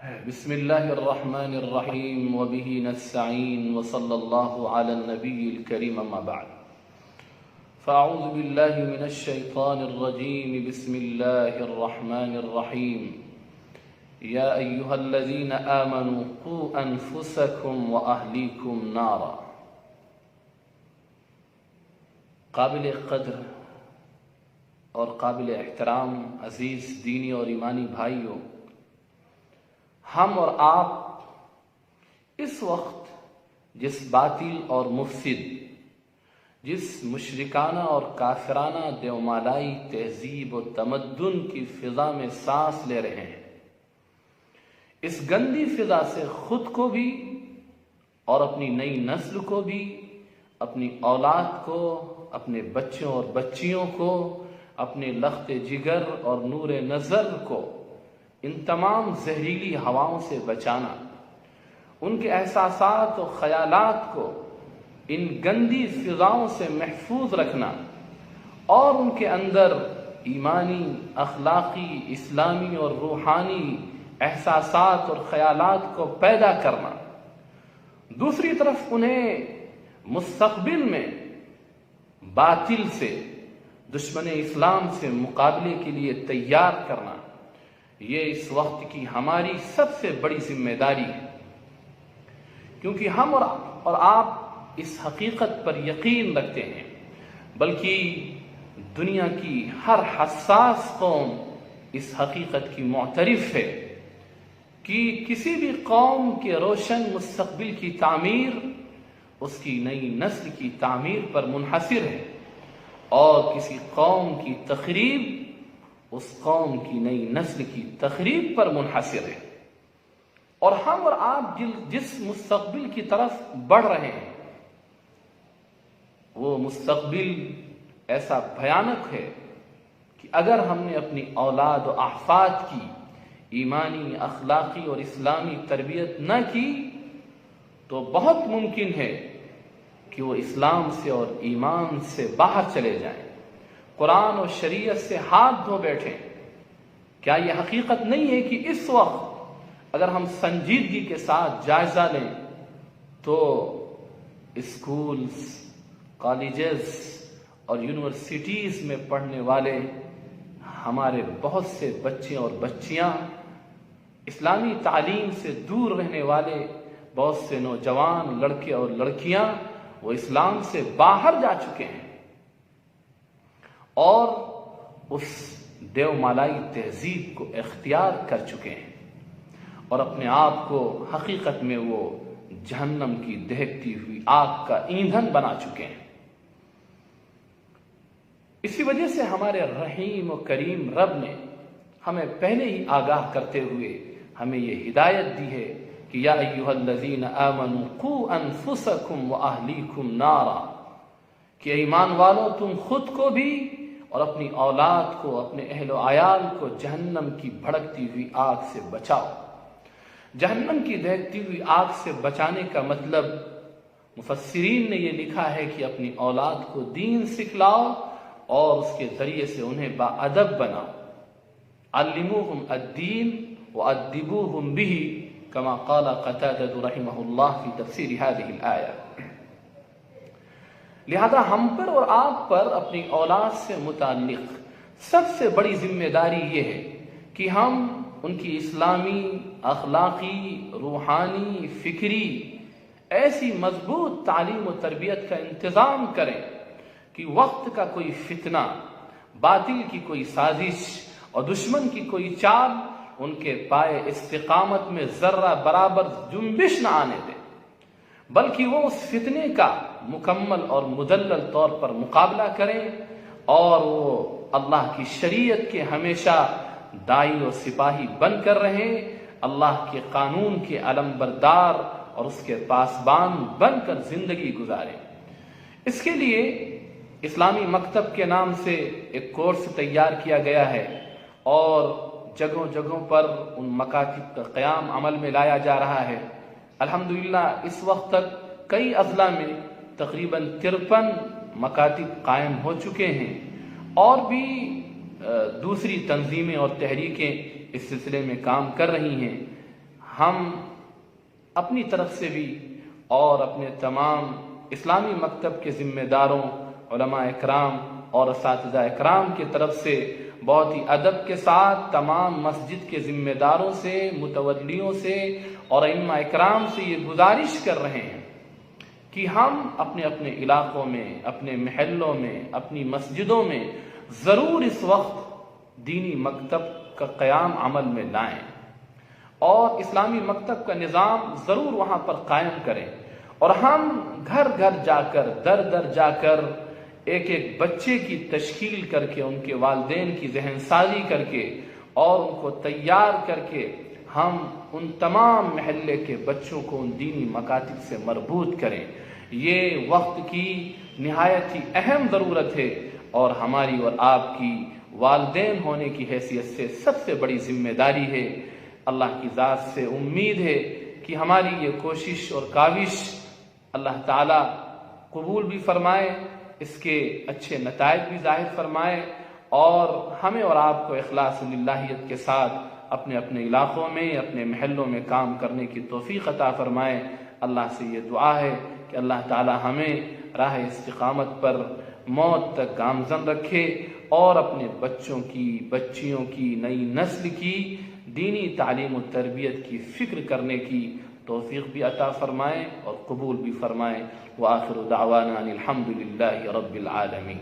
بسم الله الرحمن الرحيم وبه نستعين وصلى الله على النبي الكريم أما بعد فأعوذ بالله من الشيطان الرجيم بسم الله الرحمن الرحيم يا أيها الذين آمنوا قوا أنفسكم وأهليكم نارا. قابل قدر اور قابل احترام عزیز دینی اور ایمانی بھائیوں، ہم اور آپ اس وقت جس باطل اور مفسد، جس مشرکانہ اور کافرانہ دیومالائی تہذیب و تمدن کی فضا میں سانس لے رہے ہیں، اس گندی فضا سے خود کو بھی اور اپنی نئی نسل کو بھی، اپنی اولاد کو، اپنے بچوں اور بچیوں کو، اپنے لخت جگر اور نور نظر کو ان تمام زہریلی ہواؤں سے بچانا، ان کے احساسات و خیالات کو ان گندی فضاؤں سے محفوظ رکھنا اور ان کے اندر ایمانی، اخلاقی، اسلامی اور روحانی احساسات اور خیالات کو پیدا کرنا، دوسری طرف انہیں مستقبل میں باطل سے، دشمن اسلام سے مقابلے کے لیے تیار کرنا، یہ اس وقت کی ہماری سب سے بڑی ذمہ داری ہے، کیونکہ ہم اور آپ اس حقیقت پر یقین رکھتے ہیں، بلکہ دنیا کی ہر حساس قوم اس حقیقت کی معترف ہے کہ کسی بھی قوم کے روشن مستقبل کی تعمیر اس کی نئی نسل کی تعمیر پر منحصر ہے، اور کسی قوم کی تخریب اس قوم کی نئی نسل کی تخریب پر منحصر ہے۔ اور ہم اور آپ جس مستقبل کی طرف بڑھ رہے ہیں، وہ مستقبل ایسا بھیانک ہے کہ اگر ہم نے اپنی اولاد و احفاد کی ایمانی، اخلاقی اور اسلامی تربیت نہ کی تو بہت ممکن ہے کہ وہ اسلام سے اور ایمان سے باہر چلے جائیں، قرآن و شریعت سے ہاتھ دھو بیٹھیں۔ کیا یہ حقیقت نہیں ہے کہ اس وقت اگر ہم سنجیدگی کے ساتھ جائزہ لیں تو اسکولز، کالجز اور یونیورسٹیز میں پڑھنے والے ہمارے بہت سے بچے اور بچیاں، اسلامی تعلیم سے دور رہنے والے بہت سے نوجوان لڑکے اور لڑکیاں وہ اسلام سے باہر جا چکے ہیں اور اس دیو مالائی تہذیب کو اختیار کر چکے ہیں اور اپنے آپ کو حقیقت میں وہ جہنم کی دہکتی ہوئی آگ کا ایندھن بنا چکے ہیں۔ اسی وجہ سے ہمارے رحیم و کریم رب نے ہمیں پہلے ہی آگاہ کرتے ہوئے ہمیں یہ ہدایت دی ہے کہ یا ایھا الذین آمنوا قوا انفسکم واہلیکم نارا، کہ ایمان والو تم خود کو بھی اور اپنی اولاد کو، اپنے اہل و عیال کو جہنم کی بھڑکتی ہوئی آگ سے بچاؤ۔ جہنم کی دہکتی ہوئی آگ سے بچانے کا مطلب مفسرین نے یہ لکھا ہے کہ اپنی اولاد کو دین سکھلاؤ اور اس کے ذریعے سے انہیں باادب بناؤ۔ علموہم الدین وادبوہم بہ، کما قال قتادہ رحمہ اللہ فی تفسیر هذه الآیہ۔ لہذا ہم پر اور آپ پر اپنی اولاد سے متعلق سب سے بڑی ذمہ داری یہ ہے کہ ہم ان کی اسلامی، اخلاقی، روحانی، فکری ایسی مضبوط تعلیم و تربیت کا انتظام کریں کہ وقت کا کوئی فتنہ، باطل کی کوئی سازش اور دشمن کی کوئی چال ان کے پائے استقامت میں ذرہ برابر جنبش نہ آنے دے، بلکہ وہ اس فتنے کا مکمل اور مدلل طور پر مقابلہ کریں اور وہ اللہ کی شریعت کے ہمیشہ داعی و سپاہی بن کر رہیں، اللہ کے قانون کے علم بردار اور اس کے پاسبان بن کر زندگی گزاریں۔ اس کے لیے اسلامی مکتب کے نام سے ایک کورس تیار کیا گیا ہے اور جگہوں جگہوں پر ان مکاتب کا قیام عمل میں لایا جا رہا ہے۔ الحمدللہ اس وقت تک کئی اضلاع میں تقریباً 53 مکاتب قائم ہو چکے ہیں اور بھی دوسری تنظیمیں اور تحریکیں اس سلسلے میں کام کر رہی ہیں۔ ہم اپنی طرف سے بھی اور اپنے تمام اسلامی مکتب کے ذمہ داروں، علماء اکرام اور اساتذہ اکرام کی طرف سے بہت ہی ادب کے ساتھ تمام مسجد کے ذمہ داروں سے، متولیوں سے اور ائمہ اکرام سے یہ گزارش کر رہے ہیں کہ ہم اپنے اپنے علاقوں میں، اپنے محلوں میں، اپنی مسجدوں میں ضرور اس وقت دینی مکتب کا قیام عمل میں لائیں اور اسلامی مکتب کا نظام ضرور وہاں پر قائم کریں، اور ہم گھر گھر جا کر، در در جا کر ایک ایک بچے کی تشکیل کر کے، ان کے والدین کی ذہن سازی کر کے اور ان کو تیار کر کے ہم ان تمام محلے کے بچوں کو ان دینی مکاتب سے مربوط کریں۔ یہ وقت کی نہایت ہی اہم ضرورت ہے، اور ہماری اور آپ کی والدین ہونے کی حیثیت سے سب سے بڑی ذمہ داری ہے۔ اللہ کی ذات سے امید ہے کہ ہماری یہ کوشش اور کاوش اللہ تعالی قبول بھی فرمائے، اس کے اچھے نتائج بھی ظاہر فرمائے، اور ہمیں اور آپ کو اخلاص للہیت کے ساتھ اپنے اپنے علاقوں میں، اپنے محلوں میں کام کرنے کی توفیق عطا فرمائے۔ اللہ سے یہ دعا ہے کہ اللہ تعالی ہمیں راہ استقامت پر موت تک گامزن رکھے، اور اپنے بچوں کی، بچیوں کی، نئی نسل کی دینی تعلیم و تربیت کی فکر کرنے کی توفیق بھی عطا فرمائے اور قبول بھی فرمائے۔ وآخر دعوانا ان الحمد للہ رب العالمین۔